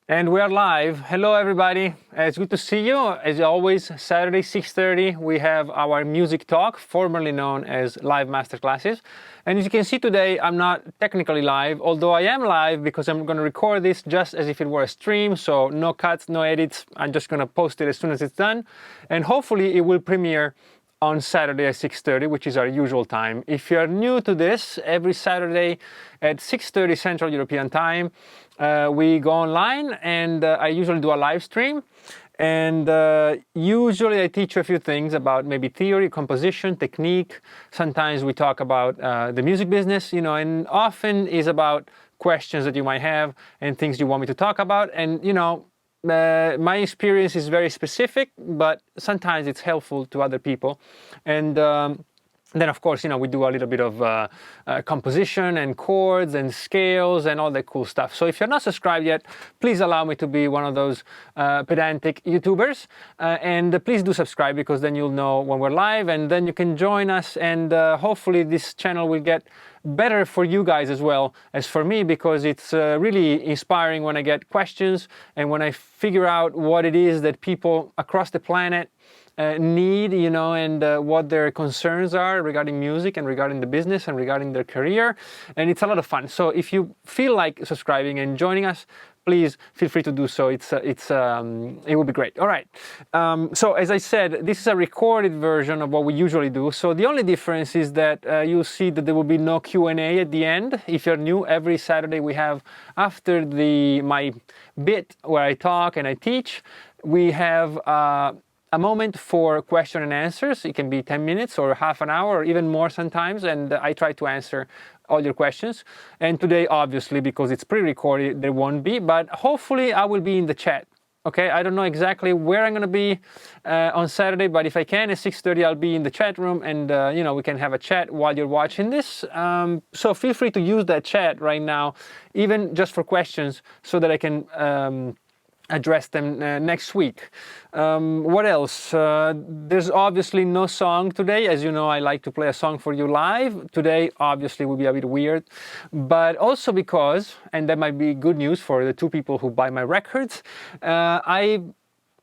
And we are live. Hello everybody, it's good to see you. As always, Saturday 6:30 we have our music talk, formerly known as live masterclasses. And as you can see today, I'm not technically live, although I am live because I'm going to record this just as if it were a stream, so no cuts, no edits. I'm just going to post it as soon as it's done, and hopefully it will premiere on Saturday at 6:30, which is our usual time. If you're new to this, every Saturday at 6:30 Central European Time, we go online, and I usually do a live stream. And usually I teach you a few things about maybe theory, composition, technique. Sometimes we talk about the music business, and often is about questions that you might have and things you want me to talk about. And, my experience is very specific, but sometimes it's helpful to other people. And then, of course, we do a little bit of composition and chords and scales and all that cool stuff. So if you're not subscribed yet, please allow me to be one of those pedantic YouTubers. And please do subscribe, because then you'll know when we're live, and then you can join us. And hopefully this channel will get better for you guys as well as for me, because it's really inspiring when I get questions and when I figure out what it is that people across the planet need, and what their concerns are regarding music and regarding the business and regarding their career. And it's a lot of fun. So if you feel like subscribing and joining us, please feel free to do so. It will be great. All right. So as I said, this is a recorded version of what we usually do. So the only difference is that you'll see that there will be no Q&A at the end. If you're new, every Saturday we have, after my bit where I talk and I teach, we have a moment for question and answers. It can be 10 minutes or half an hour or even more sometimes, and I try to answer all your questions. And today, obviously, because it's pre-recorded, there won't be, but hopefully I will be in the chat. Okay, I don't know exactly where I'm going to be on Saturday, but if I can, at 6:30 I'll be in the chat room, and we can have a chat while you're watching this. So feel free to use that chat right now, even just for questions, so that I can address them next week. What else? There's obviously no song today. As you know, I like to play a song for you live. Today, obviously, will be a bit weird, but also because, and that might be good news for the two people who buy my records, I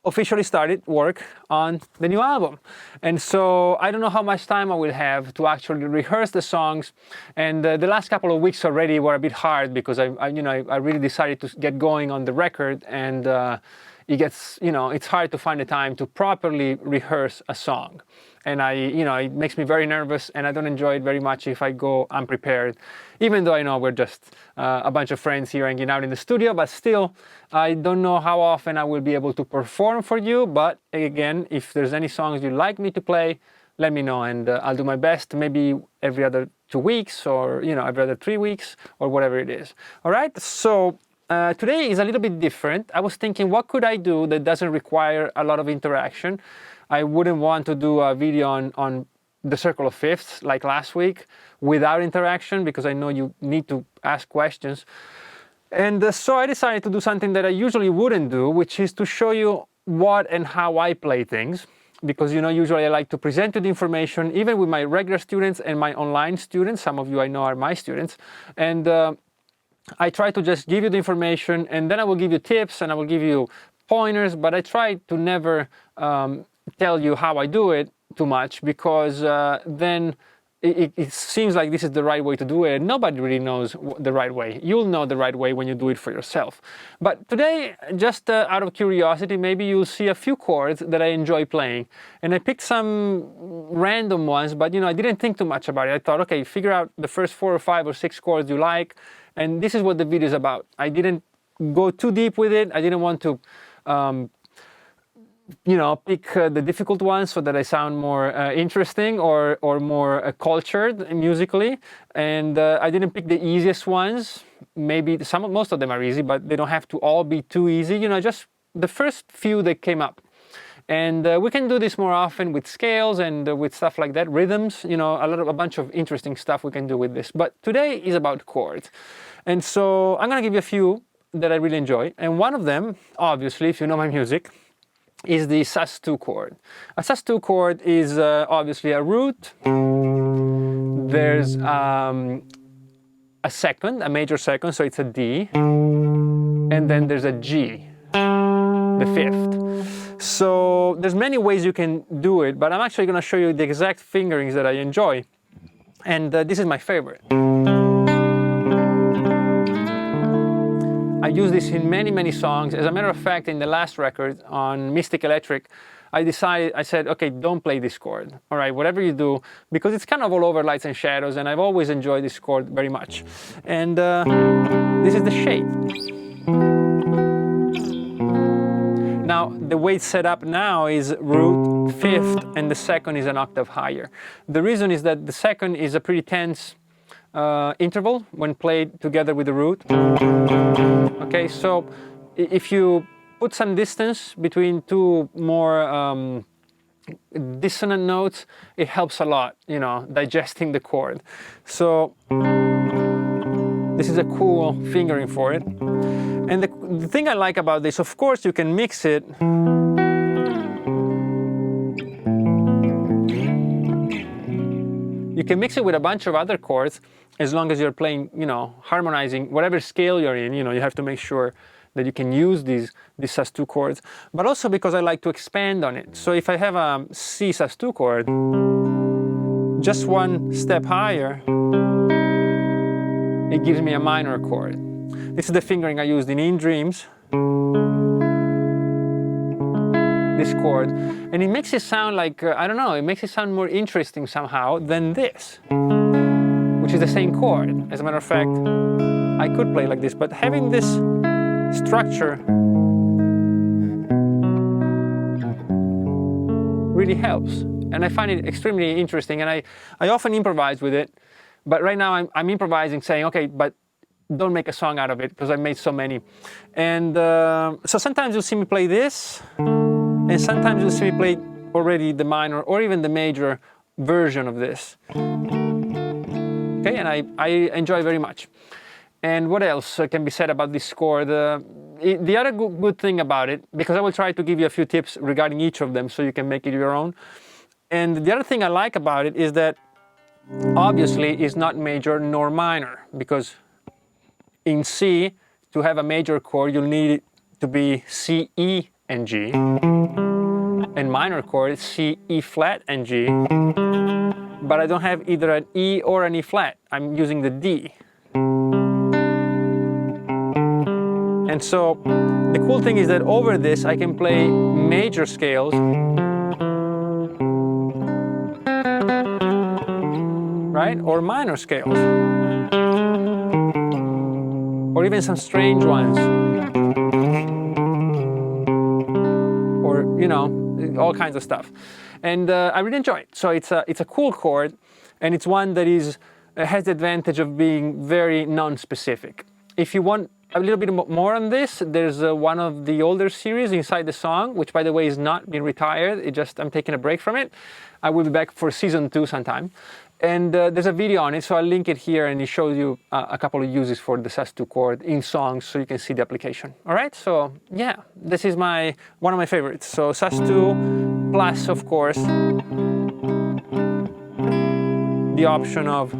officially started work on the new album. And so I don't know how much time I will have to actually rehearse the songs. And the last couple of weeks already were a bit hard, because I really decided to get going on the record, and it's hard to find the time to properly rehearse a song. And it makes me very nervous, and I don't enjoy it very much if I go unprepared, even though I know we're just a bunch of friends here hanging out in the studio. But still, I don't know how often I will be able to perform for you. But again, if there's any songs you'd like me to play, let me know, and I'll do my best, maybe every other 2 weeks, or every other 3 weeks, or whatever it is. All right, so today is a little bit different. I was thinking, what could I do that doesn't require a lot of interaction? I wouldn't want to do a video on the circle of fifths like last week without interaction, because I know you need to ask questions. And so I decided to do something that I usually wouldn't do, which is to show you what and how I play things. Because, usually I like to present you the information, even with my regular students and my online students. Some of you I know are my students. And I try to just give you the information, and then I will give you tips and I will give you pointers, but I try to never tell you how I do it too much, because then it seems like this is the right way to do it. Nobody really knows the right way. You'll know the right way when you do it for yourself. But today, just out of curiosity, maybe you'll see a few chords that I enjoy playing. And I picked some random ones, but I didn't think too much about it. I thought, okay, figure out the first 4 or 5 or 6 chords you like, and this is what the video is about. I didn't go too deep with it. I didn't want to pick the difficult ones so that I sound more interesting or more cultured musically. And I didn't pick the easiest ones. Maybe most of them are easy, but they don't have to all be too easy. Just the first few that came up. And we can do this more often with scales and with stuff like that, rhythms, a bunch of interesting stuff we can do with this. But today is about chords. And so I'm going to give you a few that I really enjoy. And one of them, obviously, if you know my music, is the Sus2 chord. A Sus2 chord is obviously a root. There's a second, a major second, so it's a D, and then there's a G, the fifth. So there's many ways you can do it, but I'm actually going to show you the exact fingerings that I enjoy, and this is my favorite. I use this in many songs. As a matter of fact, in the last record on Mystic Electric, I said, okay, don't play this chord. All right, whatever you do, because it's kind of all over lights and shadows, and I've always enjoyed this chord very much. And this is the shape. Now, the way it's set up now is root, fifth, and the second is an octave higher. The reason is that the second is a pretty tense interval when played together with the root. Okay, so if you put some distance between two more dissonant notes, it helps a lot, you know, digesting the chord. So this is a cool fingering for it. And the thing I like about this, of course, you can mix it. You can mix it with a bunch of other chords as long as you're playing, you know, harmonizing whatever scale you're in. You know, you have to make sure that you can use these Sus2 chords, but also because I like to expand on it. So if I have a C Sus2 chord, just one step higher, it gives me a minor chord. This is the fingering I used in Dreams, this chord, and it makes it sound like, I don't know, it makes it sound more interesting somehow than this, which is the same chord. As a matter of fact, I could play like this, but having this structure really helps, and I find it extremely interesting, and I often improvise with it, but right now I'm improvising saying, okay, but don't make a song out of it, because I've made so many. And so sometimes you'll see me play this, and sometimes you'll see me play already the minor or even the major version of this. Okay, and I enjoy very much. And what else can be said about this chord? The other good thing about it, because I will try to give you a few tips regarding each of them so you can make it your own. And the other thing I like about it is that obviously it's not major nor minor, because in C, to have a major chord, you'll need it to be C, E, and G. And minor chord, C, E flat, and G. But I don't have either an E or an E flat. I'm using the D. And so the cool thing is that over this, I can play major scales, right? Or minor scales. Or even some strange ones. Or, you know, all kinds of stuff. And I really enjoy it. So it's a cool chord, and it's one that has the advantage of being very non-specific. If you want a little bit more on this, there's one of the older series inside the song, which by the way is not been retired. I'm taking a break from it. I will be back for season 2 sometime. And there's a video on it, so I'll link it here, and it shows you a couple of uses for the Sus2 chord in songs, so you can see the application. All right, so yeah, this is one of my favorites. So Sus2 plus, of course, the option of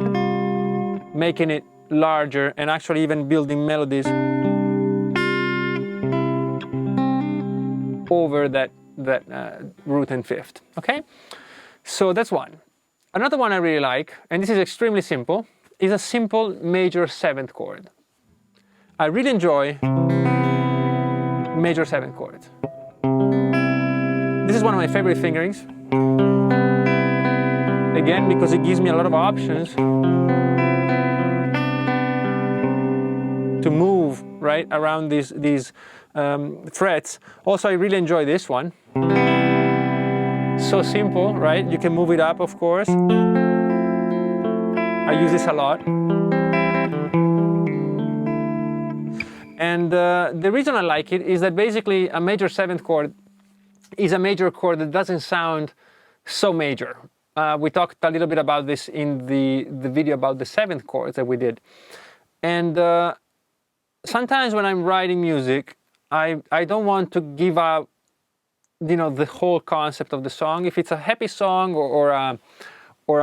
making it larger and actually even building melodies over that root and fifth. Okay, so that's one. Another one I really like, and this is extremely simple, is a simple major 7th chord. I really enjoy major 7th chords. This is one of my favorite fingerings. Again, because it gives me a lot of options to move right around these frets. Also, I really enjoy this one. So simple, right? You can move it up, of course. I use this a lot. And the reason I like it is that basically a major 7th chord is a major chord that doesn't sound so major. We talked a little bit about this in the video about the 7th chords that we did. And sometimes when I'm writing music, I don't want to give out, you know, the whole concept of the song. If it's a happy song or a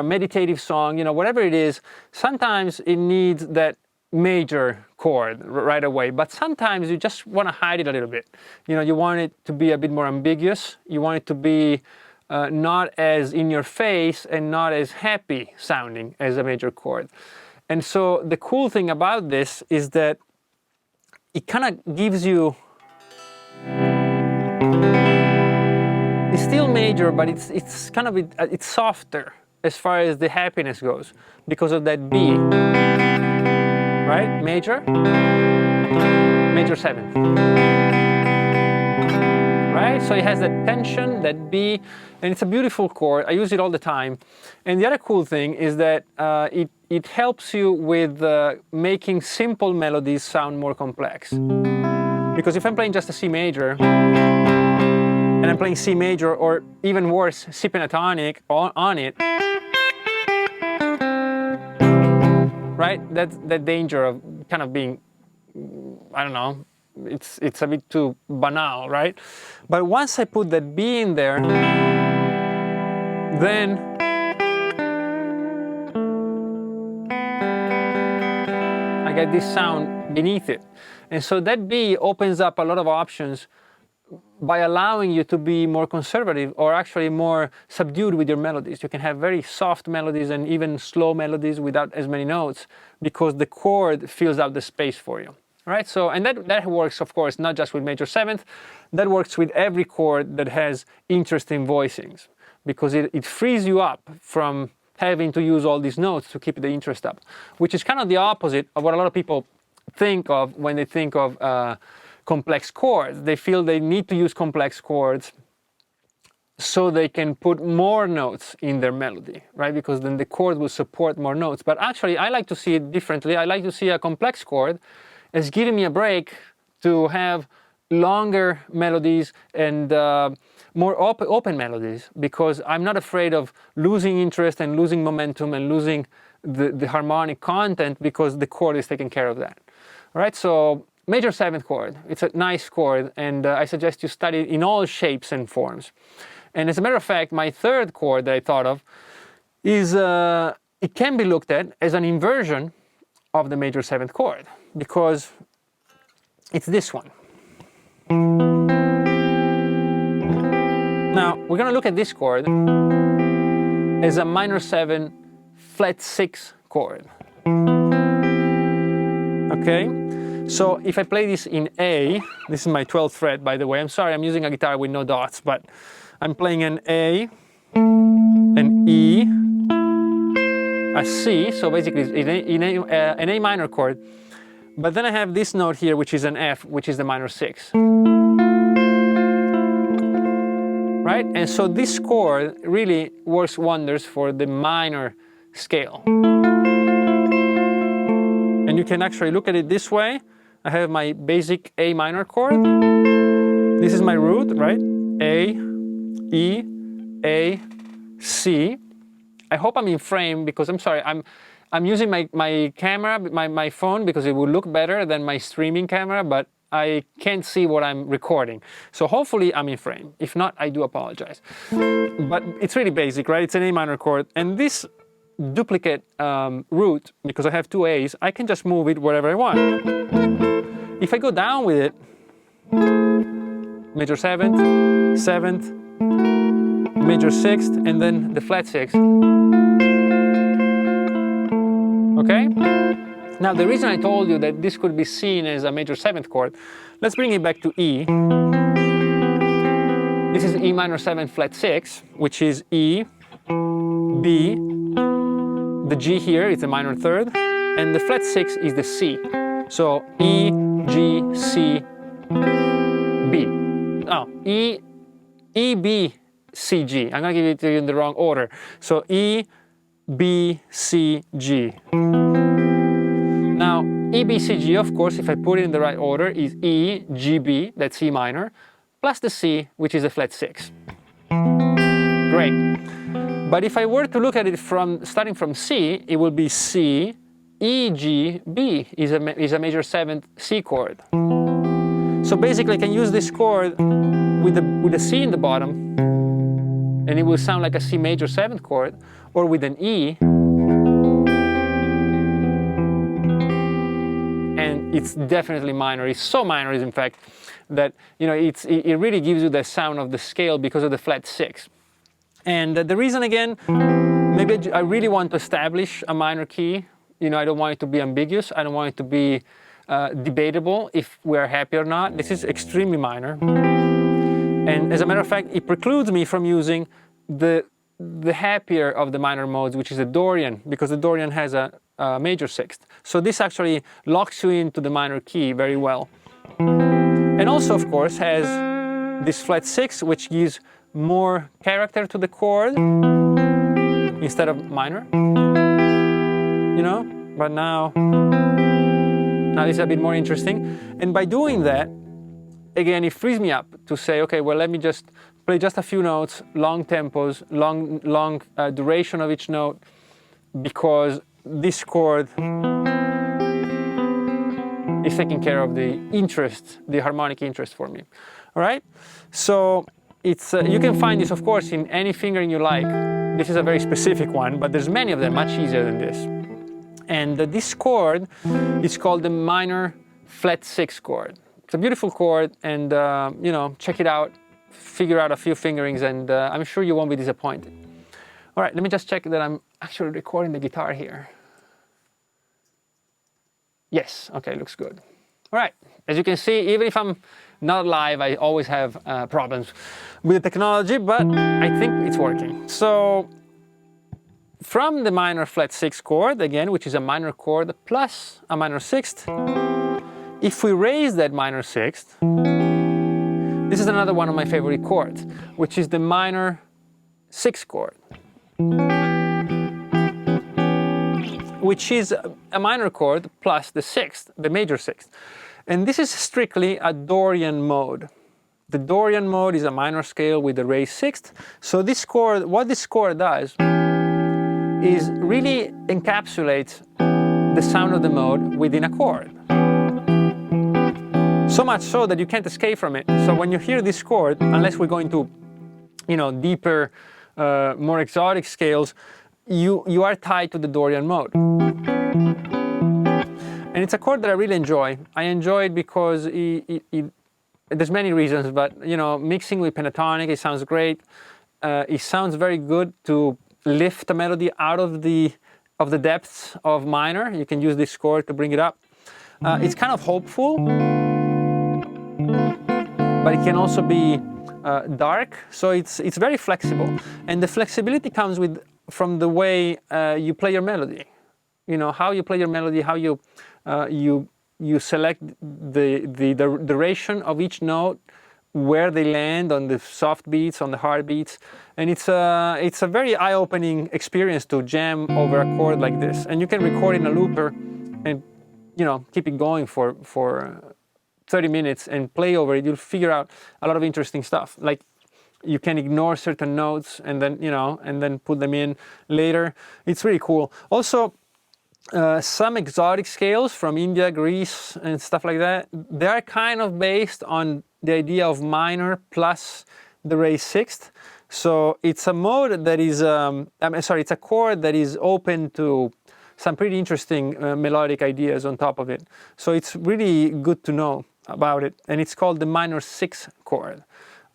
meditative song, you know, whatever it is, sometimes it needs that major chord right away, but sometimes you just want to hide it a little bit. You know, you want it to be a bit more ambiguous. You want it to be not as in your face and not as happy sounding as a major chord. And so the cool thing about this is that it kind of gives you, it's still major, but it's kind of, it's softer as far as the happiness goes because of that B, right? Major, major 7th, right? So it has that tension, that B, and it's a beautiful chord. I use it all the time. And the other cool thing is that it helps you with making simple melodies sound more complex. Because if I'm playing just a C major, and I'm playing C major, or even worse, C pentatonic on it, right? That's the danger of kind of being, I don't know, it's a bit too banal, right? But once I put that B in there, then I get this sound beneath it. And so that B opens up a lot of options by allowing you to be more conservative or actually more subdued with your melodies. You can have very soft melodies and even slow melodies without as many notes because the chord fills out the space for you. Right? So, and that works, of course, not just with major 7th, that works with every chord that has interesting voicings because it frees you up from having to use all these notes to keep the interest up, which is kind of the opposite of what a lot of people think of when they think of complex chords. They feel they need to use complex chords so they can put more notes in their melody, right? Because then the chord will support more notes. But actually, I like to see it differently. I like to see a complex chord as giving me a break to have longer melodies and more open melodies, because I'm not afraid of losing interest and losing momentum and losing the harmonic content because the chord is taking care of that. All right, so major 7th chord, it's a nice chord, and I suggest you study it in all shapes and forms. And as a matter of fact, my 3rd chord that I thought of is, it can be looked at as an inversion of the major 7th chord, because it's this one. Now, we're going to look at this chord as a minor 7 flat 6 chord. Okay? So if I play this in A, this is my 12th fret, by the way. I'm sorry, I'm using a guitar with no dots, but I'm playing an A, an E, a C, so basically an A minor chord. But then I have this note here, which is an F, which is the minor 6. Right? And so this chord really works wonders for the minor scale. And you can actually look at it this way. I have my basic A minor chord. This is my root, right? A, E, A, C. I hope I'm in frame because I'm sorry, I'm using my camera, my phone, because it will look better than my streaming camera, but I can't see what I'm recording. So hopefully I'm in frame. If not, I do apologize. But it's really basic, right? It's an A minor chord. And this duplicate root, because I have 2 A's, I can just move it wherever I want. If I go down with it, major 7th, 7th, major 6th, and then the flat 6. Okay? Now, the reason I told you that this could be seen as a major 7th chord, let's bring it back to E. This is E minor 7 flat 6, which is E, B, the G here is the minor 3rd, and the flat 6 is the C. So E, G, C, B. Oh, E, B, C, G. I'm gonna give it to you in the wrong order. So E, B, C, G. Now, E, B, C, G, of course, if I put it in the right order, is E, G, B, that's C minor, plus the C, which is a flat 6. Great. But if I were to look at it starting from C, it will be C, E, G, B is a major 7th C chord. So basically I can use this chord with a C in the bottom, and it will sound like a C major 7th chord, or with an E, it's definitely minor. It's so minor, in fact, that it really gives you the sound of the scale because of the flat 6. And the reason, again, maybe I really want to establish a minor key. I don't want it to be ambiguous. I don't want it to be debatable if we're happy or not. This is extremely minor. And as a matter of fact, it precludes me from using the happier of the minor modes, which is the Dorian, because the Dorian has a major 6th. So this actually locks you into the minor key very well. And also, of course, has this flat 6, which gives more character to the chord instead of minor. But now it's a bit more interesting. And by doing that, again, it frees me up to say, okay, well, let me just play just a few notes, long tempos, long duration of each note, because this chord is taking care of the harmonic interest for me. All right? So it's you can find this, of course, in any fingering you like. This is a very specific one, but there's many of them, much easier than this. And this chord is called the minor flat 6 chord. It's a beautiful chord, and check it out, figure out a few fingerings, and I'm sure you won't be disappointed. All right, let me just check that I'm actually recording the guitar here. Yes, okay, looks good. All right, as you can see, even if I'm not live, I always have problems with the technology, but I think it's working. So from the minor flat 6 chord, again, which is a minor chord plus a minor 6th, if we raise that minor 6th, this is another one of my favorite chords, which is the minor 6 chord, which is a minor chord plus the 6th, the major 6th. And this is strictly a Dorian mode. The Dorian mode is a minor scale with the raised 6th. So this chord, what this chord does is really encapsulates the sound of the mode within a chord. So much so that you can't escape from it. So when you hear this chord, unless we're going to, deeper, more exotic scales, you are tied to the Dorian mode. And it's a chord that I really enjoy. I enjoy it because there's many reasons, but mixing with pentatonic, it sounds great. It sounds very good to lift a melody out of the depths of minor. You can use this chord to bring it up. It's kind of hopeful, but it can also be dark. So it's very flexible, and the flexibility comes from the way you play your melody. How you play your melody, how you select the duration of each note, where they land on the soft beats, on the hard beats, and it's a very eye-opening experience to jam over a chord like this. And you can record in a looper, and keep it going for 30 minutes and play over it. You'll figure out a lot of interesting stuff. Like you can ignore certain notes and then put them in later. It's really cool. Also, some exotic scales from India, Greece, and stuff like that, they are kind of based on the idea of minor plus the raised 6th. So it's a mode that is, it's a chord that is open to some pretty interesting melodic ideas on top of it. So it's really good to know about it. And it's called the minor 6 chord.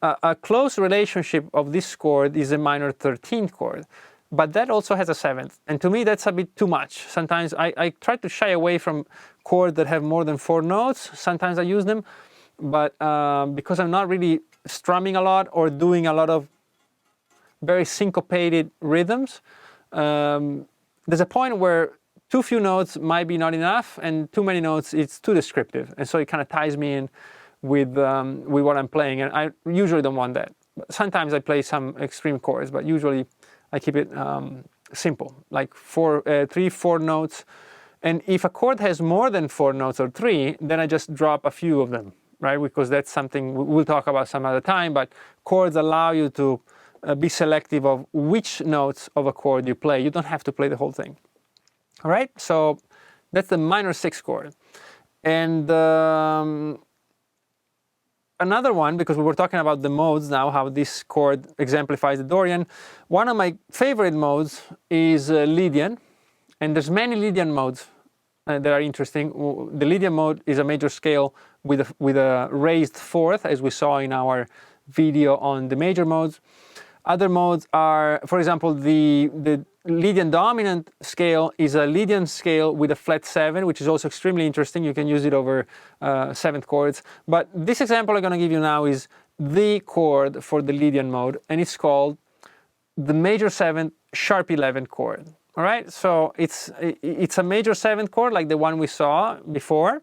A close relationship of this chord is a minor 13th chord. But that also has a 7th. And to me, that's a bit too much. Sometimes I try to shy away from chords that have more than 4 notes. Sometimes I use them. But because I'm not really strumming a lot or doing a lot of very syncopated rhythms, there's a point where too few notes might be not enough, and too many notes, it's too descriptive. And so it kind of ties me in with what I'm playing. And I usually don't want that. Sometimes I play some extreme chords, but usually I keep it simple, like 3-4 notes. And if a chord has more than 4 notes or 3, then I just drop a few of them, right? Because that's something we'll talk about some other time, but chords allow you to be selective of which notes of a chord you play. You don't have to play the whole thing. All right, so that's the minor 6 chord. And another one, because we were talking about the modes now, how this chord exemplifies the Dorian. One of my favorite modes is Lydian, and there's many Lydian modes. that are interesting. The Lydian mode is a major scale with a raised fourth, as we saw in our video on the major modes. Other modes are, for example, the Lydian dominant scale is a Lydian scale with a flat 7, which is also extremely interesting. You can use it over 7th chords. But this example I'm going to give you now is the chord for the Lydian mode, and it's called the major 7th sharp 11 chord. All right, so it's a major 7th chord like the one we saw before,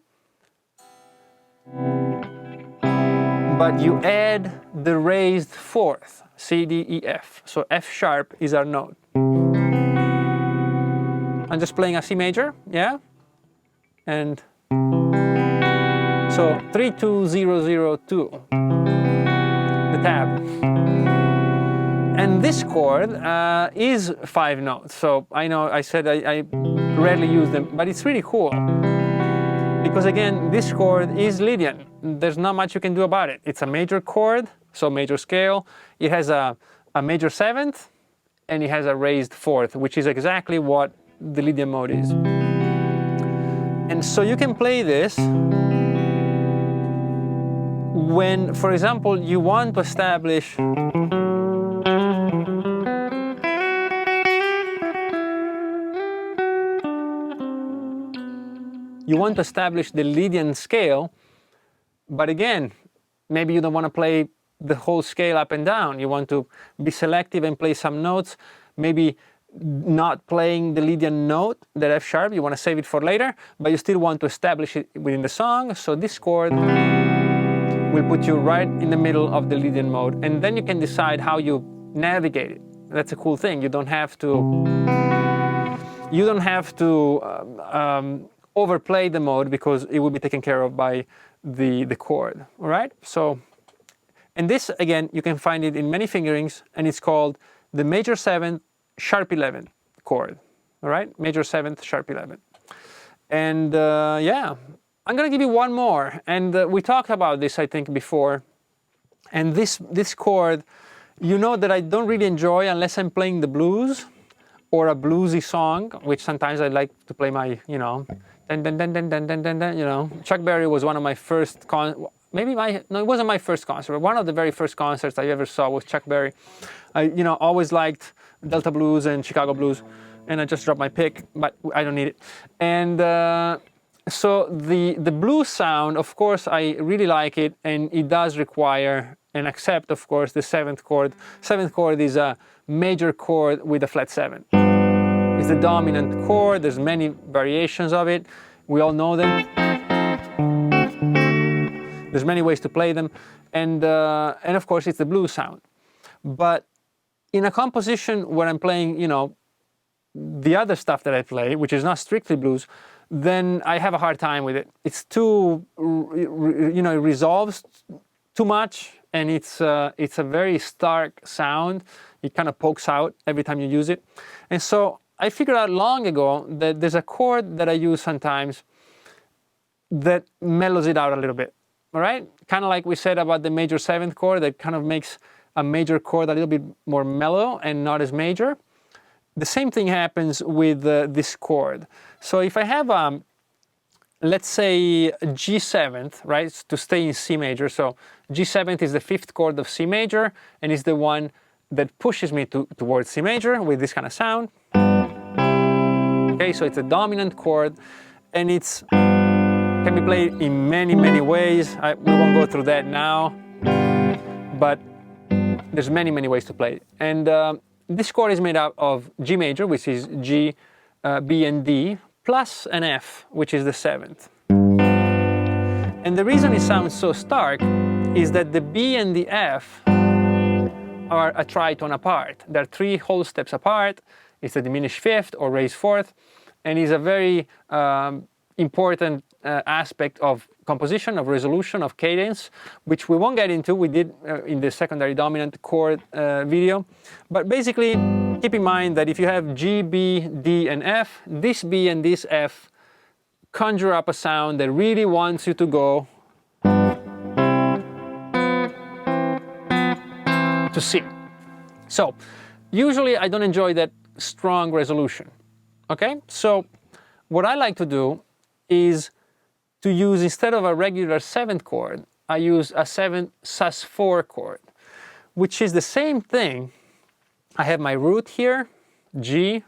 but you add the raised fourth, C, D, E, F. So F sharp is our note. I'm just playing a C major, yeah? And so 3, 2, 0, 0, 2, the tab. And this chord is 5 notes. So I know I said I rarely use them, but it's really cool. Because again, this chord is Lydian. There's not much you can do about it. It's a major chord, so major scale. It has a major 7th, and it has a raised 4th, which is exactly what the Lydian mode is. And so you can play this when, for example, you want to establish the Lydian scale, but again, maybe you don't want to play the whole scale up and down. You want to be selective and play some notes, maybe not playing the Lydian note, that F sharp, you want to save it for later, but you still want to establish it within the song. So this chord will put you right in the middle of the Lydian mode, and then you can decide how you navigate it. That's a cool thing. You don't have to overplay the mode, because it will be taken care of by the chord. All right, so, and this again, you can find it in many fingerings, and it's called the major 7th sharp 11 chord. All right, major 7th sharp 11. And yeah, I'm gonna give you one more, and we talked about this I think before. And this chord, you know that I don't really enjoy unless I'm playing the blues or a bluesy song, which sometimes I like to play my, you know, dun, dun, dun, dun, dun, dun, dun, dun, you know. Chuck Berry was one of my first no, it wasn't my first concert, but one of the very first concerts I ever saw was Chuck Berry. I, you know, always liked Delta blues and Chicago blues, and I just dropped my pick, but I don't need it. And so the blues sound, of course, I really like it, and it does require and accept, of course, the 7th chord. 7th chord is a major chord with a flat 7. It's the dominant chord. There's many variations of it. We all know them. There's many ways to play them, and of course it's the blues sound. But in a composition where I'm playing, you know, the other stuff that I play, which is not strictly blues, then I have a hard time with it. It's too, you know, it resolves too much, and it's a very stark sound. It kind of pokes out every time you use it. And so I figured out long ago that there's a chord that I use sometimes that mellows it out a little bit. All right? Kind of like we said about the major 7th chord, that kind of makes a major chord a little bit more mellow and not as major. The same thing happens with this chord. So if I have, let's say, G7th, right, to stay in C major. So G7th is the 5th chord of C major, and is the one that pushes me towards C major with this kind of sound. Okay, so it's a dominant chord, and it's can be played in many, many ways. We won't go through that now, but there's many, many ways to play it. And this chord is made up of G major, which is G, B, and D, plus an F, which is the 7th. And the reason it sounds so stark is that the B and the F are a tritone apart. They're 3 whole steps apart. It's a diminished 5th or raised 4th, and is a very important aspect of composition, of resolution, of cadence, which we won't get into. We did in the secondary dominant chord video. But basically, keep in mind that if you have G, B, D, and F, this B and this F conjure up a sound that really wants you to go to C. So usually I don't enjoy that strong resolution. Okay, so what I like to do is to use, instead of a regular 7th chord, I use a 7 Sus4 chord, which is the same thing. I have my root here, G.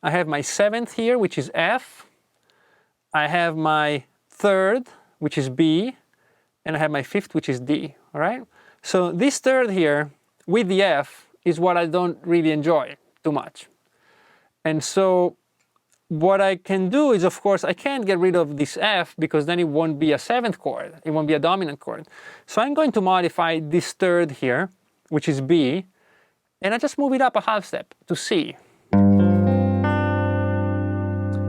I have my 7th here, which is F. I have my 3rd, which is B. And I have my 5th, which is D, all right? So this 3rd here, with the F, is what I don't really enjoy too much. And so what I can do is, of course, I can't get rid of this F because then it won't be a 7th chord. It won't be a dominant chord. So I'm going to modify this 3rd here, which is B, and I just move it up a half step to C.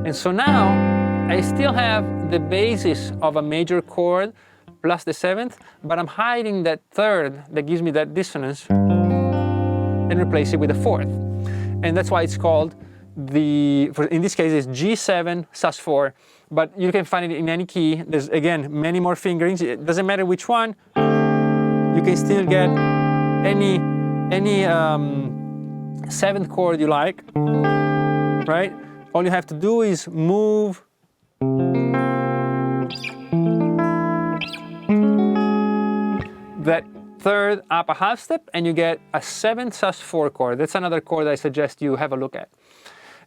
And so now I still have the basis of a major chord plus the 7th, but I'm hiding that 3rd that gives me that dissonance and replace it with a 4th. And that's why it's called in this case it's G7 Sus4, but you can find it in any key. There's, again, many more fingerings. It doesn't matter which one. You can still get any 7th chord you like, right? All you have to do is move that 3rd up a half step and you get a 7 Sus4 chord. That's another chord I suggest you have a look at.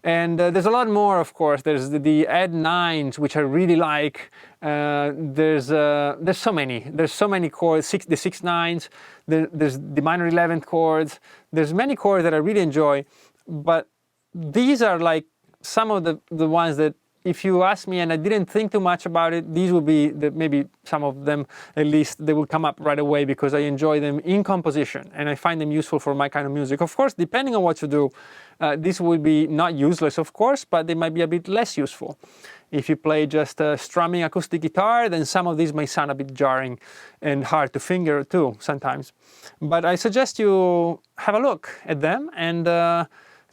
And there's a lot more, of course. There's the add 9s, which I really like. There's so many. There's so many chords, the 6 9s. There's the minor 11th chords. There's many chords that I really enjoy. But these are like some of the ones that, if you ask me and I didn't think too much about it, these will be maybe some of them, at least they will come up right away because I enjoy them in composition and I find them useful for my kind of music. Of course, depending on what you do, this will be not useless, of course, but they might be a bit less useful. If you play just a strumming acoustic guitar, then some of these may sound a bit jarring and hard to finger too sometimes. But I suggest you have a look at them and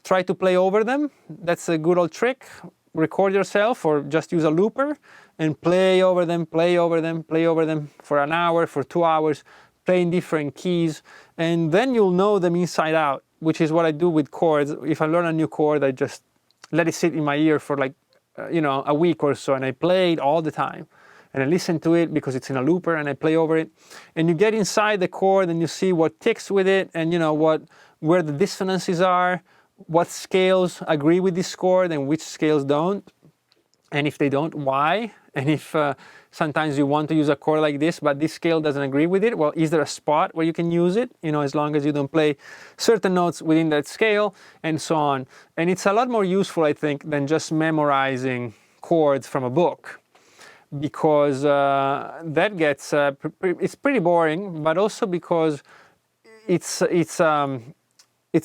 try to play over them. That's a good old trick. Record yourself or just use a looper and play over them, play over them, play over them for an hour, for 2 hours, play in different keys, and then you'll know them inside out, which is what I do with chords. If I learn a new chord, I just let it sit in my ear for like, a week or so, and I play it all the time. And I listen to it because it's in a looper and I play over it. And you get inside the chord and you see what ticks with it and where the dissonances are, what scales agree with this chord and which scales don't, and if they don't, why? And if sometimes you want to use a chord like this, but this scale doesn't agree with it, well, is there a spot where you can use it? As long as you don't play certain notes within that scale, and so on. And it's a lot more useful, I think, than just memorizing chords from a book, because that gets it's pretty boring, but also because it's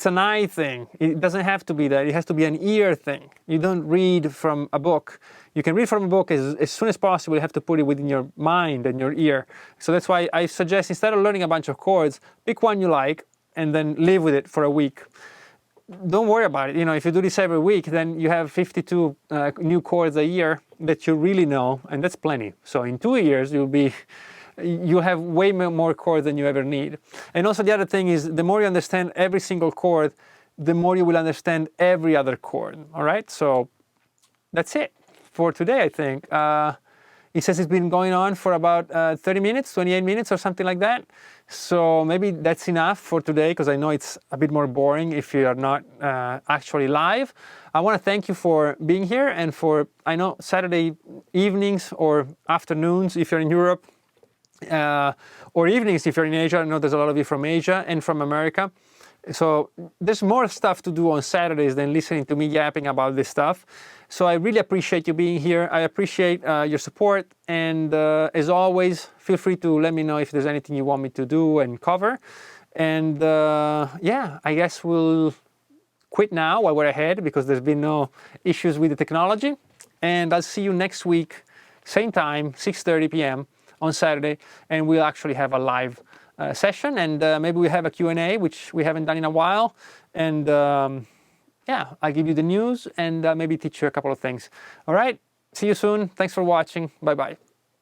an eye thing. It doesn't have to be that. It has to be an ear thing. You don't read from a book. You can read from a book as soon as possible. You have to put it within your mind and your ear. So that's why I suggest, instead of learning a bunch of chords, pick one you like and then live with it for a week. Don't worry about it. If you do this every week, then you have 52 new chords a year that you really know, and that's plenty. So in 2 years, you'll have way more chords than you ever need. And also the other thing is, the more you understand every single chord, the more you will understand every other chord, all right? So that's it for today, I think. It says it's been going on for about 30 minutes, 28 minutes or something like that. So maybe that's enough for today, because I know it's a bit more boring if you are not actually live. I want to thank you for being here, and for, I know, Saturday evenings or afternoons if you're in Europe, or evenings if you're in Asia. I know there's a lot of you from Asia and from America. So there's more stuff to do on Saturdays than listening to me yapping about this stuff. So I really appreciate you being here. I appreciate your support. And as always, feel free to let me know if there's anything you want me to do and cover. And yeah, I guess we'll quit now while we're ahead, because there's been no issues with the technology. And I'll see you next week, same time, 6:30 p.m. on Saturday, and we'll actually have a live session, and maybe we have a Q&A, which we haven't done in a while, and yeah, I'll give you the news and maybe teach you a couple of things. All right, see you soon. Thanks for watching. Bye-bye.